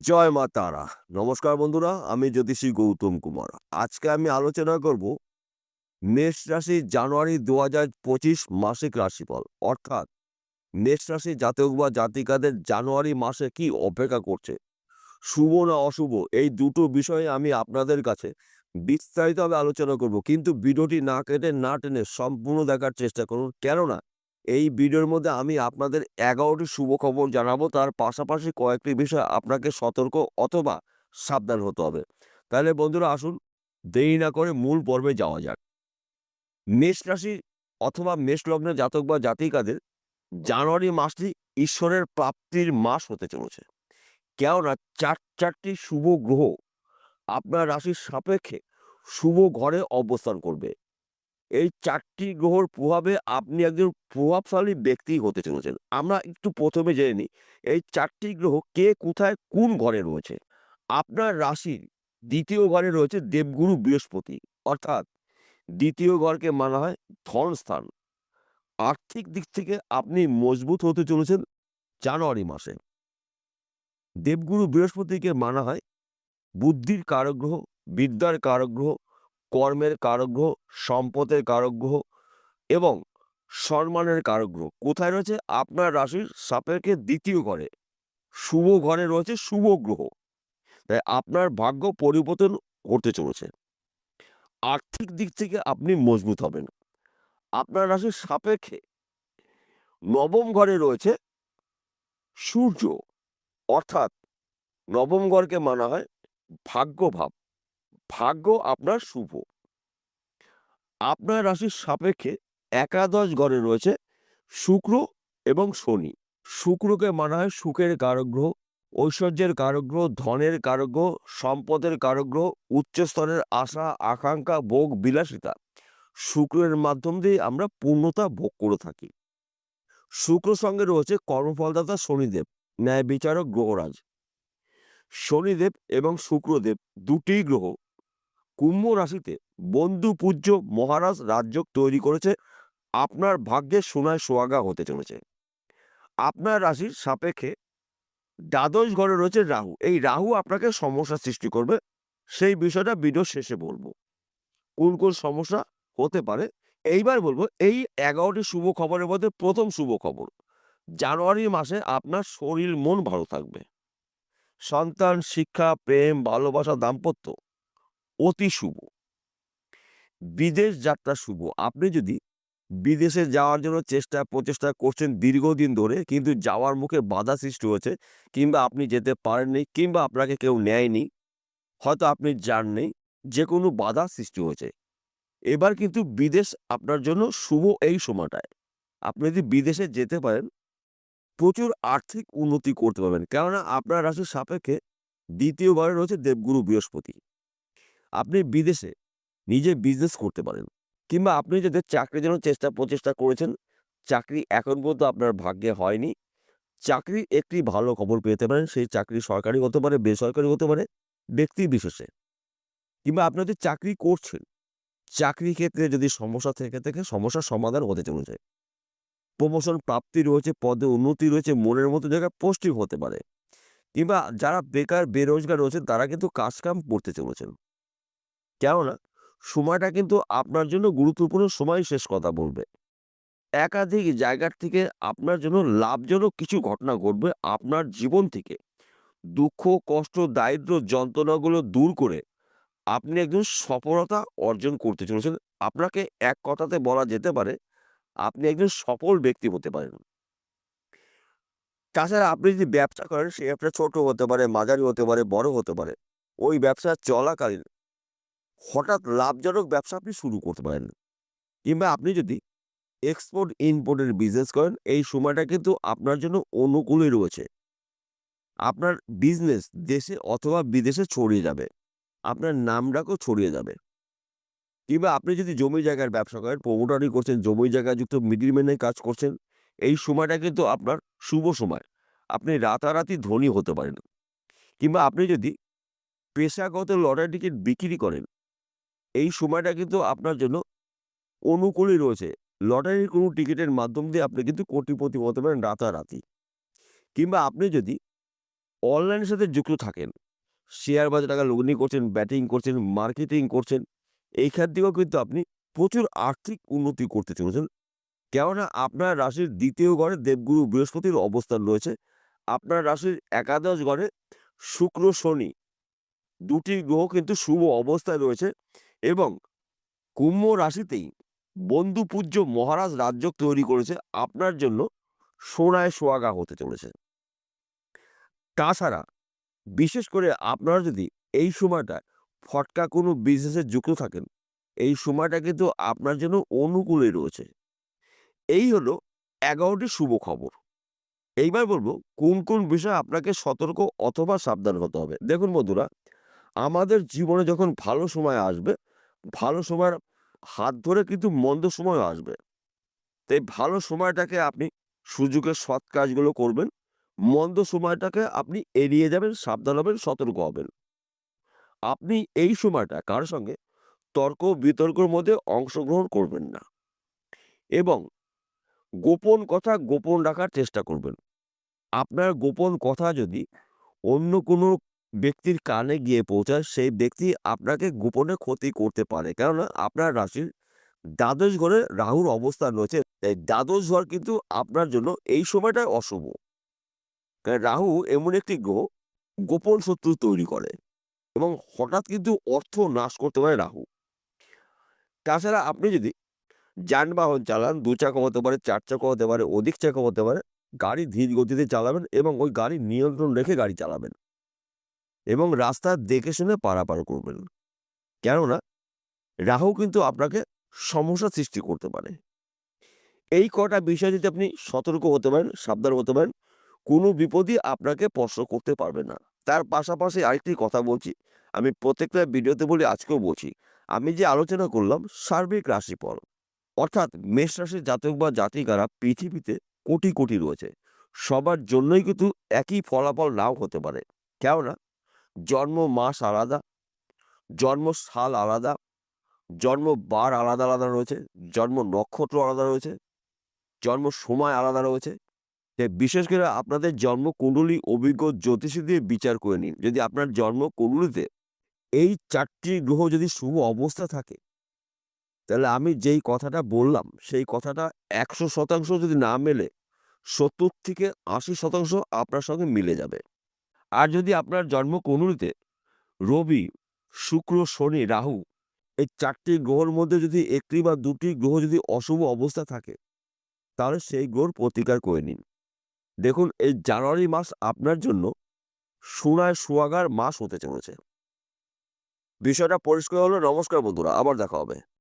জয় মা তারা। নমস্কার বন্ধুরা, আমি জ্যোতিষী গৌতম কুমার। আজকে আমি আলোচনা করব মেষ রাশি জানুয়ারি ২০২৫ মাসিক রাশিফল। অর্থাৎ মেষ রাশি জাতক বা জাতিকাদের জানুয়ারি মাসে কি অপেক্ষা করছে, শুভ না অশুভ, এই দুটো বিষয়ে আমি আপনাদের কাছে বিস্তারিতভাবে আলোচনা করব। কিন্তু ভিডিওটি না কেটে না টেনে সম্পূর্ণ দেখার চেষ্টা করুন, কেননা এই ভিডিওর মধ্যে আমি আপনাদের ১১টি শুভ খবর জানাবো। তার পাশাপাশি কয়েকটি বিষয় আপনাকে সতর্ক অথবা সাবধান হতে হবে। তাহলে বন্ধুরা আসুন, দেরি না করে মূল পর্বে যাওয়া যাক। মেষ রাশি অথবা মেষ লগ্নের জাতক বা জাতিকাদের জানুয়ারি মাসটি ঈশ্বরের প্রাপ্তির মাস হতে চলেছে। কেননা চারটি শুভ গ্রহ আপনার রাশির সাপেক্ষে শুভ ঘরে অবস্থান করবে। এই ৪টি গ্রহর প্রভাবে আপনি একজন প্রভাবশালী ব্যক্তি হতে চলেছেন। আমরা একটু প্রথমে জেনে নিই, এই ৪টি গ্রহ কে কোথায় কোন ঘরে রয়েছে। আপনার রাশির ২য় ঘরে রয়েছে দেবগুরু বৃহস্পতি। অর্থাৎ ২য় ঘরকে মানা হয় ধনস্থান। আর্থিক দিক থেকে আপনি মজবুত হতে চলেছেন জানুয়ারি মাসে। দেবগুরু বৃহস্পতিকে মানা হয় বুদ্ধির কারক গ্রহ, বিদ্যার কারক গ্রহ, কর্মের কারক গ্রহ, সম্পদের কারক গ্রহ এবং সম্মানের কারক গ্রহ। কোথায় রয়েছে? আপনার রাশির সাপেক্ষে ২য় ঘরে। শুভ ঘরে রয়েছে শুভ গ্রহ। তাই আপনার ভাগ্য পরিবর্তন করতে চলেছে। আর্থিক দিক থেকে আপনি মজবুত হবেন। আপনার রাশির সাপেক্ষে ৯ম ঘরে রয়েছে সূর্য। অর্থাৎ ৯ম ঘরকে মানা হয় ভাগ্যভাব। ভাগ্য আপনার শুভ। আপনার রাশির সাপেক্ষে একাদশ ঘরে রয়েছে শুক্র এবং শনি। শুক্রকে মানা হয় সুখের কারক গ্রহ, ঐশ্বর্যের কারক গ্রহ, ধনের কারক গ্রহ, সম্পদের কারক গ্রহ, উচ্চস্তরের আশা আকাঙ্ক্ষা ভোগ বিলাসিতা শুক্রের মাধ্যম দিয়ে আমরা পূর্ণতা ভোগ করে থাকি। শুক্র সঙ্গে রয়েছে কর্মফলদাতা শনিদেব, ন্যায় বিচারক গ্রহরাজ। শনিদেব এবং শুক্রদেব দুটি গ্রহ কুম্ভ রাশিতে বন্ধু পূজ্য মহারাজ রাজযোগ তৈরি করেছে। আপনার ভাগ্যে সোনায় সোহাগা হতে চলেছে। আপনার রাশির সাপেক্ষে দ্বাদশ ঘরে রয়েছে রাহু। এই রাহু আপনাকে সমস্যা সৃষ্টি করবে। সেই বিষয়টা ভিডিওর শেষে বলবো, কোন কোন সমস্যা হতে পারে। এইবার বলবো এই ১১টি শুভ খবরের মধ্যে প্রথম শুভ খবর, জানুয়ারি মাসে আপনার শরীর মন ভালো থাকবে। সন্তান, শিক্ষা, প্রেম, ভালোবাসা, দাম্পত্য অতি শুভ। বিদেশ যাত্রা শুভ। আপনি যদি বিদেশে যাওয়ার জন্য প্রচেষ্টা করছেন দীর্ঘদিন ধরে, কিন্তু যাওয়ার মুখে বাধা সৃষ্টি হয়েছে, কিংবা আপনি যেতে পারেননি, কিংবা আপনাকে কেউ নেয়নি, হয়তো আপনি যাননি, যে কোনো বাধা সৃষ্টি হয়েছে। এবার কিন্তু বিদেশ আপনার জন্য শুভ। এই সময়টায় আপনি যদি বিদেশে যেতে পারেন, প্রচুর আর্থিক উন্নতি করতে পারবেন। কেননা আপনার রাশির সাপেক্ষে ২য় ঘরে রয়েছে দেবগুরু বৃহস্পতি। আপনি বিদেশে নিজে বিজনেস করতে পারেন, কিংবা আপনি যদি চাকরির জন্য প্রচেষ্টা করেছেন, চাকরি এখন পর্যন্ত আপনার ভাগ্যে হয়নি, চাকরির একটি ভালো খবর পেতে পারেন। সেই চাকরি সরকারি হতে পারে, বেসরকারি হতে পারে, ব্যক্তি বিশেষে। কিংবা আপনি যদি চাকরি করছেন, চাকরির ক্ষেত্রে যদি সমস্যা থেকে থাকে, সমস্যার সমাধান হতে চলেছে। প্রমোশন প্রাপ্তি রয়েছে, পদে উন্নতি রয়েছে, মনের মতো জায়গায় পোস্টিং হতে পারে। কিংবা যারা বেকার বেরোজগার রয়েছেন, তারা কিন্তু কাজকাম করতে চলেছেন। কেননা সময়টা কিন্তু আপনার জন্য গুরুত্বপূর্ণ সময়, শেষ কথা বলবে। একাধিক জায়গার থেকে আপনার জন্য লাভজনক কিছু ঘটনা ঘটবে। আপনার জীবন থেকে দুঃখ, কষ্ট, দারিদ্র্য, যন্ত্রণাগুলো দূর করে আপনি একজন সফলতা অর্জন করতে চলেছেন। আপনাকে এক কথাতে বলা যেতে পারে, আপনি একজন সফল ব্যক্তি হতে পারেন। তাছাড়া আপনি যদি ব্যবসা করেন, সেই ব্যবসা ছোট হতে পারে, মাঝারি হতে পারে, বড় হতে পারে। ওই ব্যবসা চলাকালীন হঠাৎ লাভজনক ব্যবসা আপনি শুরু করতে পারেন। কিংবা আপনি যদি এক্সপোর্ট ইম্পোর্টের বিজনেস করেন, এই সময়টা কিন্তু আপনার জন্য অনুকূলই রয়েছে। আপনার বিজনেস দেশে অথবা বিদেশে ছড়িয়ে যাবে। আপনার নামডাকও ছড়িয়ে যাবে। কিংবা আপনি যদি জমি জায়গার ব্যবসা করেন, প্রমোটারি করছেন, জমি জায়গা যুক্ত মিডলম্যানের কাজ করছেন, এই সময়টা কিন্তু আপনার শুভ সময়। আপনি রাতারাতি ধনী হতে পারেন। কিংবা আপনি যদি পেশাগত লটারি টিকিট বিক্রি করেন, এই সময়টা কিন্তু আপনার জন্য অনুকূলই রয়েছে। লটারির কোনো টিকিটের মাধ্যম দিয়ে আপনি কিন্তু কোটিপতি হতে পারেন রাতারাতি। কিংবা আপনি যদি অনলাইনের সাথে যুক্ত থাকেন, শেয়ার বাজারে টাকা লগ্নি করছেন, ব্যাটিং করছেন, মার্কেটিং করছেন, এইখান থেকেও কিন্তু আপনি প্রচুর আর্থিক উন্নতি করতে চলেছেন। কেননা আপনার রাশির ২য় ঘরে দেবগুরু বৃহস্পতির অবস্থান রয়েছে। আপনার রাশির একাদশ ঘরে শুক্র, শনি ২ টি গ্রহ কিন্তু শুভ অবস্থায় রয়েছে এবং কুম্ভ রাশিতেই বন্ধুপূজ্য মহারাজ রাজযোগ তৈরি করেছে আপনার জন্য সোনায় সোহাগা হতে চলেছে। তাছাড়া বিশেষ করে আপনারা যদি এই সময়টায় ফটকা কোনো বিজনেসে যুক্ত থাকেন, এই সময়টা কিন্তু আপনার জন্য অনুকূলে রয়েছে। এই হলো ১১টি শুভ খবর। এইবার বলবো কোন বিষয়ে আপনাকে সতর্ক অথবা সাবধান হতে হবে। দেখুন বন্ধুরা, আমাদের জীবনে যখন ভালো সময় আসবে, ভালো সময়ের হাত ধরে কিন্তু মন্দ সময়ও আসবে। তাই ভালো সময়টাকে আপনি সুযোগের সৎ কাজগুলো করবেন। মন্দ সময়টাকে আপনি এড়িয়ে যাবেন, সাবধান হবেন, সতর্ক হবেন। আপনি এই সময়টা কারো সঙ্গে তর্ক বিতর্কের মধ্যে অংশগ্রহণ করবেন না এবং গোপন কথা গোপন রাখার চেষ্টা করবেন। আপনার গোপন কথা যদি অন্য কোনো ব্যক্তির কানে গিয়ে পৌঁছায়, সেই ব্যক্তি আপনাকে গোপনে ক্ষতি করতে পারে। কেননা আপনার রাশির দ্বাদশ ঘরে রাহুর অবস্থান রয়েছে। এই দ্বাদশ ঘর কিন্তু আপনার জন্য এই সময়টায় অশুভ। কারণ রাহু এমন একটি গ্রহ গোপন শত্রু তৈরি করে এবং হঠাৎ কিন্তু অর্থ নাশ করতে পারে রাহু। তাছাড়া আপনি যদি যানবাহন চালান, ২ চাকা হতে পারে, ৪ চাকা হতে পারে, অধিক চাকা হতে পারে, গাড়ি ধীর গতিতে চালাবেন এবং ওই গাড়ির নিয়ন্ত্রণ রেখে গাড়ি চালাবেন এবং রাস্তা দেখে শুনে পারাপার করবেন। কেননা রাহু কিন্তু আপনাকে সমস্যা সৃষ্টি করতে পারে। এই কটা বিষয় যদি আপনি সতর্ক হতে পারেন, সাবধান হতে পারেন, কোনো বিপদই আপনাকে স্পর্শ করতে পারবে না। তার পাশাপাশি আরেকটি কথা বলছি, আমি প্রত্যেকটা ভিডিওতে বলি, আজকেও বলছি। আমি যে আলোচনা করলাম সার্বিক রাশিফল, অর্থাৎ মেষ রাশির জাতক বা জাতিকারা পৃথিবীতে কোটি রয়েছে। সবার জন্যই কিন্তু একই ফলাফল নাও হতে পারে। কেননা জন্ম মাস আলাদা, জন্ম সাল আলাদা, জন্ম বার আলাদা রয়েছে, জন্ম নক্ষত্র আলাদা রয়েছে, জন্ম সময় আলাদা রয়েছে। তাই বিশেষ করে আপনাদের জন্মকুণ্ডলী অভিজ্ঞ জ্যোতিষী দিয়ে বিচার করে নিন। যদি আপনার জন্মকুণ্ডলীতে এই ৪ টি গ্রহ যদি শুভ অবস্থা থাকে, তাহলে আমি যেই কথাটা বললাম সেই কথাটা ১০০% যদি না মেলে ৭০ থেকে ৮০% আপনার সঙ্গে মিলে যাবে। আর যদি আপনার জন্মকুণ্ডলীতে রবি, শুক্র, শনি, রাহু এই ৪ টি গ্রহের মধ্যে যদি ১ টি বা ২ টি গ্রহ যদি অশুভ অবস্থা থাকে, তাহলে সেই গ্রহর প্রতিকার করে নিন। দেখুন, এই জানুয়ারি মাস আপনার জন্য সোনায় সোহাগার মাস হতে চলেছে। বিষয়টা পরিষ্কার হলো। নমস্কার বন্ধুরা, আবার দেখা হবে।